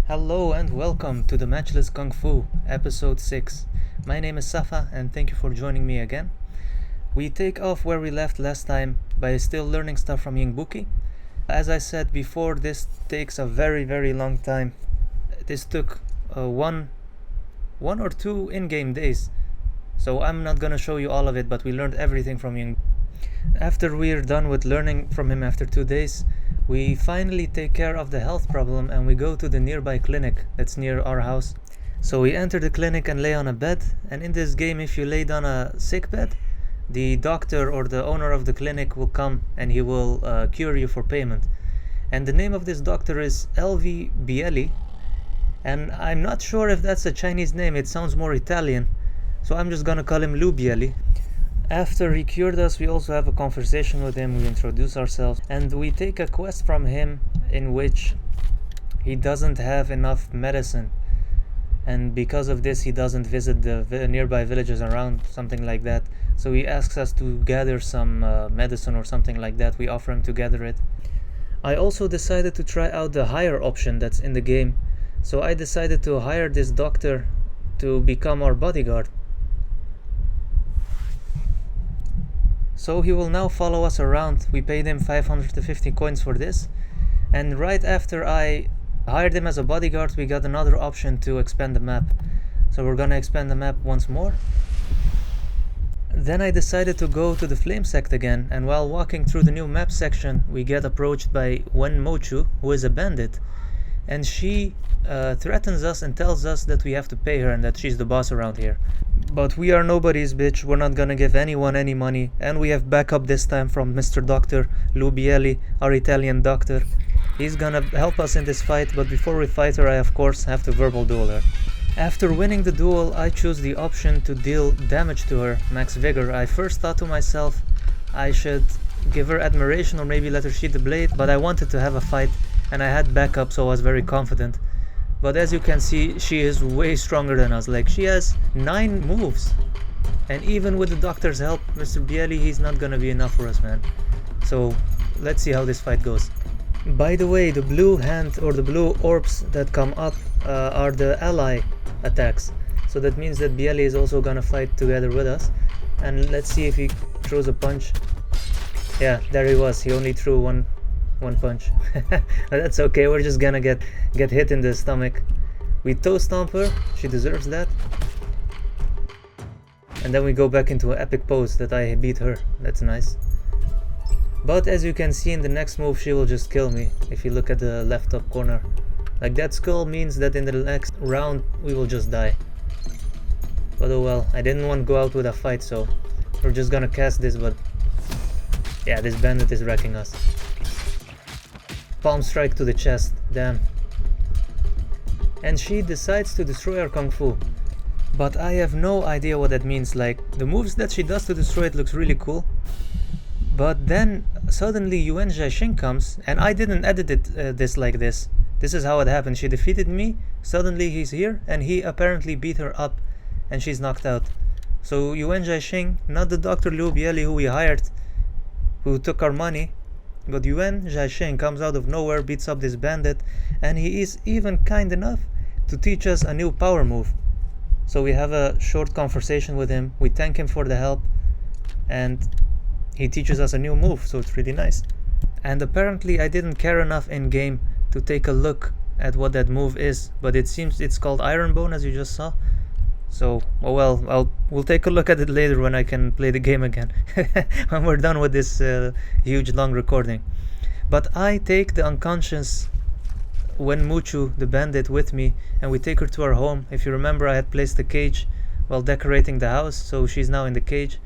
Hello and welcome to the Matchless KungFu, episode 6. My name is Safa and thank you for joining me again. We take off where we left last time by still learning stuff from Yingbuki. As I said before, this takes a very long time. This took one or two in-game days. So I'm not gonna show you all of it, but we learned everything from Ying. After we're done with learning from him after 2 days, we finally take care of the health problem and we go to the nearby clinic that's near our house. So we enter the clinic and lay on a bed, and in this game if you lay down a sick bed, the doctor or the owner of the clinic will come and he will cure you for payment. And the name of this doctor is LV Bieli, and I'm not sure if that's a Chinese name, it sounds more Italian, so I'm just gonna call him Lou Bieli. After he cured us, we also have a conversation with him, we introduce ourselves, and we take a quest from him in which he doesn't have enough medicine. And because of this, he doesn't visit the nearby villages around, something like that. So he asks us to gather some medicine or something like that. We offer him to gather it. I also decided to try out the hire option that's in the game. So I decided to hire this doctor to become our bodyguard. So he will now follow us around. We paid him 550 coins for this. And right after I hired him as a bodyguard, we got another option to expand the map. So we're gonna expand the map once more. Then I decided to go to the flame sect again, and while walking through the new map section, we get approached by Wen Mochu, who is a bandit. And she threatens us and tells us that we have to pay her and that she's the boss around here. But we are nobodies, bitch. We're not gonna give anyone any money. And we have backup this time from Mr. Doctor Lou Bieli, our Italian doctor. He's gonna help us in this fight, but before we fight her, I of course have to verbal duel her. After winning the duel, I choose the option to deal damage to her, max vigor. I first thought to myself I should give her admiration or maybe let her sheath the blade, but I wanted to have a fight and I had backup, so I was very confident. But as you can see, she is way stronger than us. Like, she has 9 moves. And even with the doctor's help, Mr. Bieli, he's not gonna be enough for us, man. So, let's see how this fight goes. By the way, the blue hand or the blue orbs that come up are the ally attacks. So that means that Bieli is also gonna fight together with us. And let's see if he throws a punch. Yeah, there he was. He only threw one punch. That's okay, we're just gonna get hit in the stomach. We toe stomp her, she deserves that. And then we go back into an epic pose that I beat her. That's nice. But as you can see in the next move, she will just kill me. If you look at the left top corner, like, that skull means that in the next round we will just die. But oh well, I didn't want to go out with a fight, so we're just gonna cast this. But yeah, this bandit is wrecking us. Palm strike to the chest, damn. And she decides to destroy our Kung Fu. But I have no idea what that means. Like, the moves that she does to destroy it looks really cool. But then suddenly Yuan Zhaixing comes, and I didn't edit it this like this. This is how it happened. She defeated me, suddenly he's here, and he apparently beat her up, and she's knocked out. So Yuan Zhaixing, not the Dr. Liu Bieli who we hired, who took our money, but Yuan Zhaixing comes out of nowhere, beats up this bandit, and he is even kind enough to teach us a new power move. So we have a short conversation with him, we thank him for the help, and he teaches us a new move, so it's really nice. And apparently I didn't care enough in game to take a look at what that move is, but it seems it's called Iron Bone, as you just saw. So, oh well, we'll take a look at it later when I can play the game again, when we're done with this huge long recording. But I take the unconscious Wen Muchu, the bandit, with me, and we take her to our home. If you remember, I had placed the cage while decorating the house, so she's now in the cage.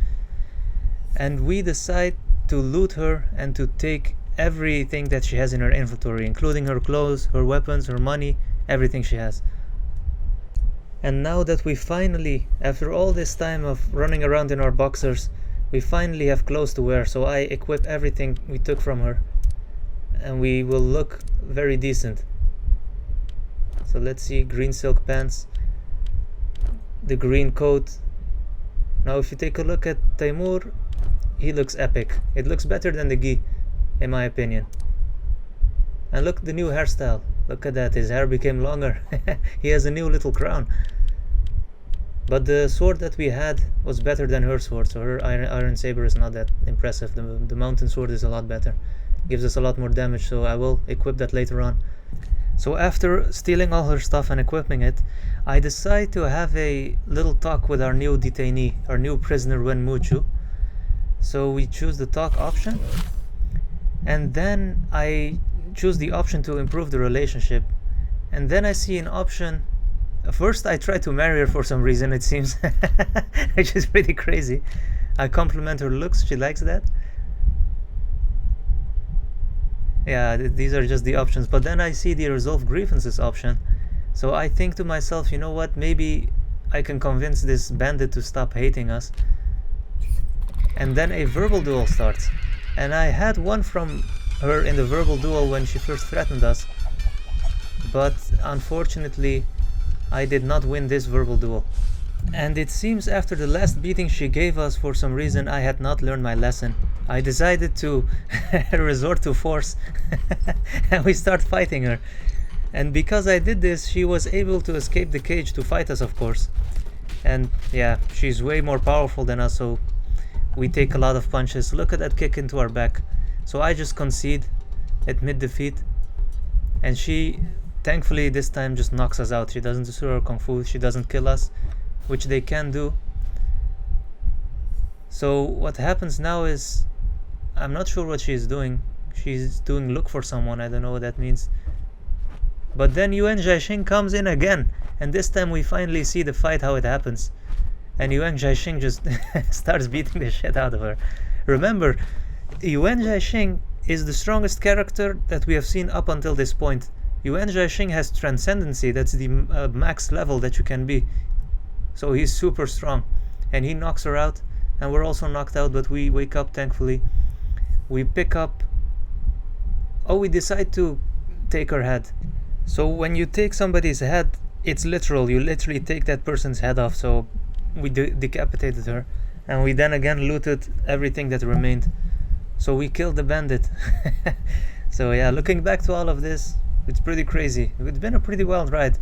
And we decide to loot her and to take everything that she has in her inventory, including her clothes, her weapons, her money, everything she has. And now that we finally, after all this time of running around in our boxers, we finally have clothes to wear, so I equip everything we took from her and we will look very decent. So let's see, green silk pants, the green coat. Now if you take a look at Taimur, he looks epic. It looks better than the gi, in my opinion. And look, the new hairstyle. Look at that, his hair became longer. He has a new little crown. But the sword that we had was better than her sword, so her iron saber is not that impressive. The mountain sword is a lot better. Gives us a lot more damage, so I will equip that later on. So after stealing all her stuff and equipping it, I decide to have a little talk with our new detainee, our new prisoner Wen Muchu. So we choose the talk option, and then I choose the option to improve the relationship, and then I see an option. First I try to marry her for some reason, it seems, which is pretty crazy. I compliment her looks, she likes that. Yeah, these are just the options, but then I see the resolve grievances option. So I think to myself, you know what, maybe I can convince this bandit to stop hating us. And then a verbal duel starts. And I had one from her in the verbal duel when she first threatened us. But unfortunately, I did not win this verbal duel. And it seems after the last beating she gave us, for some reason I had not learned my lesson. I decided to resort to force and we start fighting her. And because I did this, she was able to escape the cage to fight us, of course. And yeah, she's way more powerful than us, so we take a lot of punches. Look at that kick into our back. So I just concede, admit defeat, and she thankfully this time just knocks us out. She doesn't destroy our kung fu, she doesn't kill us, which they can do. So what happens now is, I'm not sure what she's doing. She's doing look for someone, I don't know what that means. But then Yuan Jiaxing comes in again, and this time we finally see the fight, how it happens. And Yuan Jiaxing just starts beating the shit out of her. Remember, Yuan Jiaxing is the strongest character that we have seen up until this point. Yuan Jiaxing has transcendency, that's the max level that you can be. So he's super strong, and he knocks her out, and we're also knocked out, but we wake up thankfully. We pick up, we decide to take her head. So when you take somebody's head, it's literal, you literally take that person's head off. So we decapitated her, and we then again looted everything that remained. So we killed the bandit. So yeah, looking back to all of this, it's pretty crazy. It's been a pretty wild ride.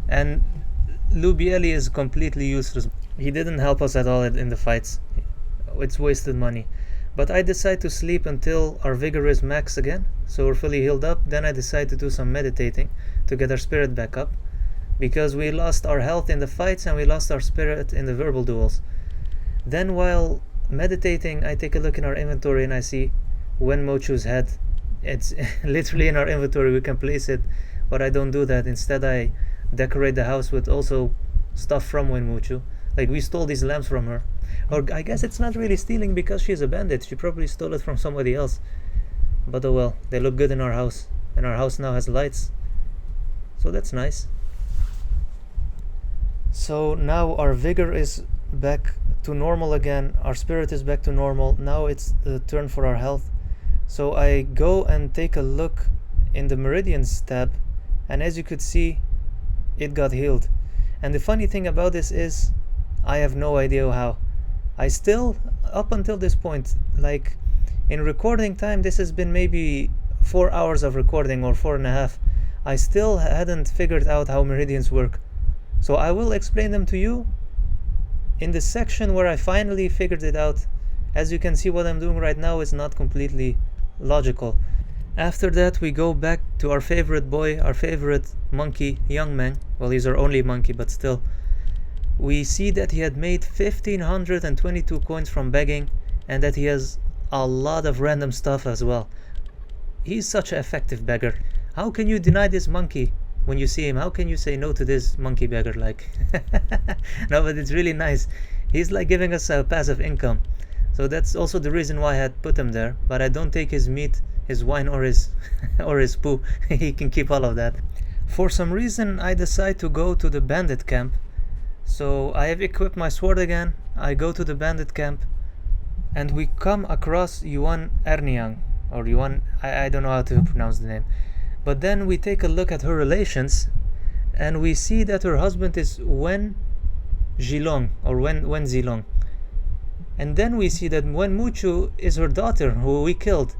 And Lu Bieli is completely useless. He didn't help us at all in the fights. It's wasted money. But I decide to sleep until our vigor is max again, so we're fully healed up. Then I decide to do some meditating to get our spirit back up, because we lost our health in the fights and we lost our spirit in the verbal duels. Then while meditating, I take a look in our inventory and I see Wen Mochu's head. It's literally in our inventory, we can place it, but I don't do that. Instead I decorate the house with also stuff from Wen Mochu. Like, we stole these lamps from her. Or I guess it's not really stealing because she's a bandit. She probably stole it from somebody else. But oh well, they look good in our house. And our house now has lights. So that's nice. So now our vigor is back to normal again. Our spirit is back to normal. Now it's the turn for our health. So I go and take a look in the Meridians tab. And as you could see, it got healed. And the funny thing about this is, I have no idea how. I still, up until this point, like in recording time, this has been maybe 4 hours of recording or 4.5. I still hadn't figured out how meridians work. So I will explain them to you in the section where I finally figured it out. As you can see, what I'm doing right now is not completely logical. After that, we go back to our favorite boy, our favorite monkey, Young Meng. Well, he's our only monkey, but still. We see that he had made 1,522 coins from begging, and that he has a lot of random stuff as well. He's such an effective beggar. How can you deny this monkey when you see him? How can you say no to this monkey beggar? Like, no, but it's really nice. He's like giving us a passive income. So that's also the reason why I had put him there. But I don't take his meat, his wine, or his or his poo. He can keep all of that. For some reason, I decide to go to the bandit camp. So I have equipped my sword again. I go to the bandit camp, and we come across Yuan Erniang, or Yuan, I don't know how to pronounce the name. But then we take a look at her relations, and we see that her husband is Wen Zilong, or Wen Zilong. And then we see that Wen Muchu is her daughter, who we killed,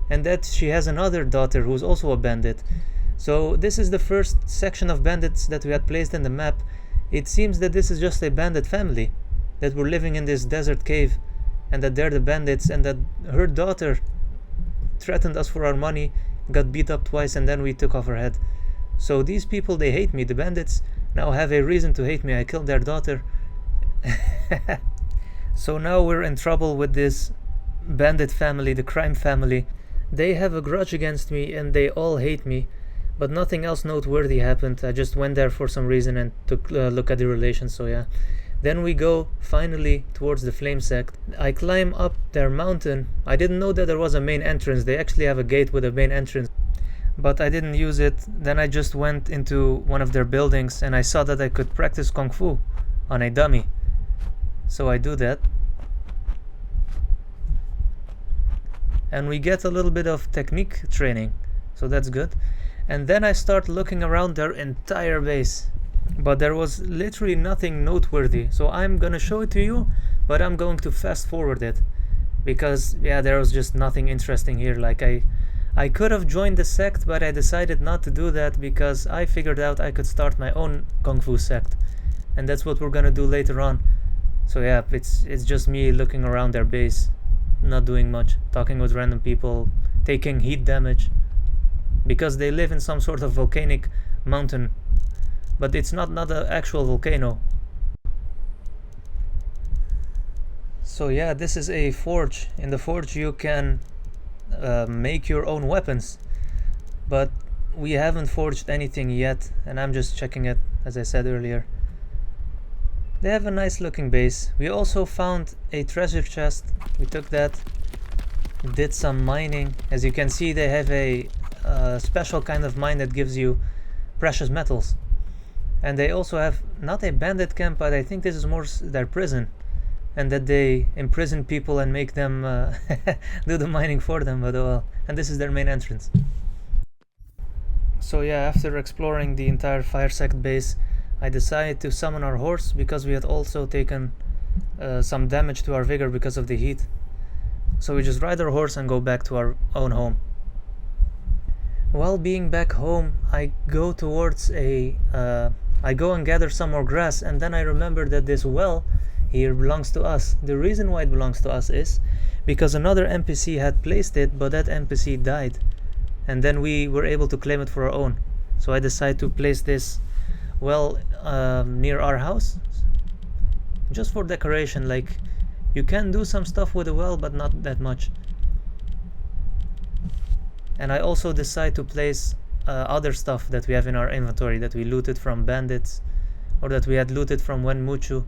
and that she has another daughter who's also a bandit. So this is the first section of bandits that we had placed in the map. It seems that this is just a bandit family that were living in this desert cave, and that they're the bandits, and that her daughter threatened us for our money, got beat up twice, and then we took off her head. So these people, they hate me. The bandits now have a reason to hate me. I killed their daughter. So now we're in trouble with this bandit family, the crime family. They have a grudge against me and they all hate me, but nothing else noteworthy happened. I just went there for some reason and took a look at the relations, so yeah. Then we go finally towards the flame sect. I climb up their mountain. I didn't know that there was a main entrance. They actually have a gate with a main entrance, but I didn't use it. Then I just went into one of their buildings and I saw that I could practice Kung Fu on a dummy. So I do that. And we get a little bit of technique training, so that's good. And then I start looking around their entire base, but there was literally nothing noteworthy. So I'm gonna show it to you, but I'm going to fast forward it, because yeah, there was just nothing interesting here. Like I could have joined the sect, but I decided not to do that because I figured out I could start my own Kung Fu sect, and that's what we're gonna do later on. So yeah, it's just me looking around their base, not doing much, talking with random people, taking heat damage, because they live in some sort of volcanic mountain, but it's not an actual volcano. So yeah, this is a forge. In the forge you can make your own weapons, but we haven't forged anything yet, and I'm just checking it, as I said earlier. They have a nice looking base. We also found a treasure chest. We took that, did some mining. As you can see, they have a special kind of mine that gives you precious metals. And they also have not a bandit camp, but I think this is more their prison, and that they imprison people and make them do the mining for them. But well, and this is their main entrance. So yeah, after exploring the entire fire sect base, I decided to summon our horse, because we had also taken some damage to our vigor because of the heat. So we just ride our horse and go back to our own home. While being back home, I go towards I go and gather some more grass, and then I remember that this well here belongs to us. The reason why it belongs to us is because another NPC had placed it, but that NPC died, and then we were able to claim it for our own. So I decided to place this well near our house, just for decoration. Like, you can do some stuff with the well, but not that much. And I also decide to place other stuff that we have in our inventory that we looted from bandits, or that we had looted from Wenmuchu.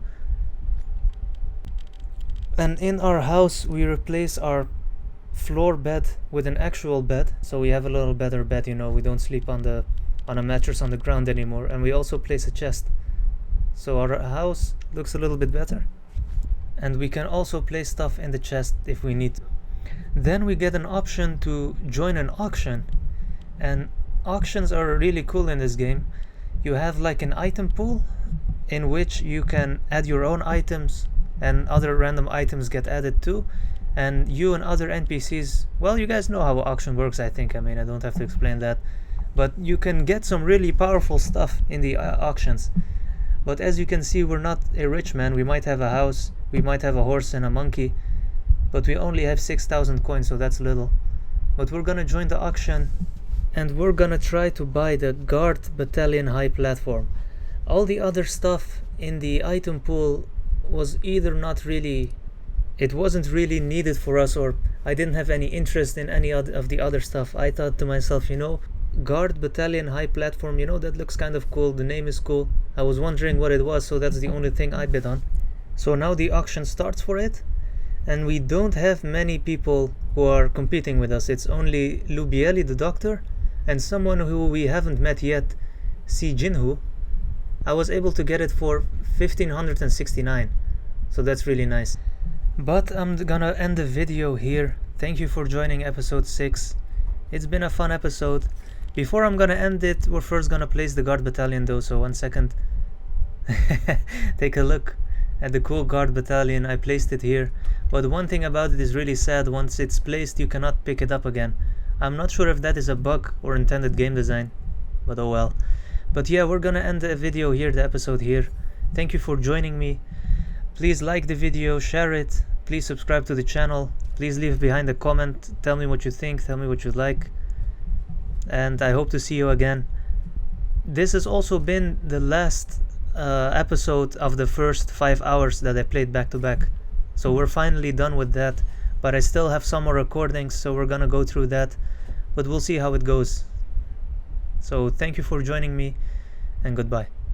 And in our house we replace our floor bed with an actual bed, so we have a little better bed, you know, we don't sleep on a mattress on the ground anymore. And we also place a chest, so our house looks a little bit better. And we can also place stuff in the chest if we need to. Then we get an option to join an auction, and auctions are really cool in this game. You have like an item pool in which you can add your own items, and other random items get added too, and you and other NPCs, well, you guys know how auction works, I think. I mean, I don't have to explain that, but you can get some really powerful stuff in the auctions. But as you can see, we're not a rich man. We might have a house, we might have a horse and a monkey, but we only have 6,000 coins, so that's little. But we're gonna join the auction, and we're gonna try to buy the Guard Battalion High Platform. All the other stuff in the item pool was either not really, it wasn't really needed for us, or I didn't have any interest in any of the other stuff. I thought to myself, you know, Guard Battalion High Platform, you know, that looks kind of cool, the name is cool. I was wondering what it was, so that's the only thing I bid on. So now the auction starts for it, and we don't have many people who are competing with us. It's only Lubieli the doctor and someone who we haven't met yet, Si Jinhu. I was able to get it for 1569, so that's really nice. But I'm gonna end the video here. Thank you for joining episode 6. It's been a fun episode. Before I'm gonna end it, we're first gonna place the Guard Battalion though, so 1 second. Take a look at the cool Guard Battalion. I placed it here, but one thing about it is really sad. Once it's placed, you cannot pick it up again. I'm not sure if that is a bug or intended game design. but oh well. But yeah, we're gonna end the video here, the episode here. Thank you for joining me. Please like the video, share it, please subscribe to the channel, please leave behind a comment, tell me what you think, tell me what you like, and I hope to see you again. This has also been the last episode of the first 5 hours that I played back to back, so we're finally done with that, but I still have some more recordings, so we're gonna go through that, but we'll see how it goes. So thank you for joining me, and goodbye.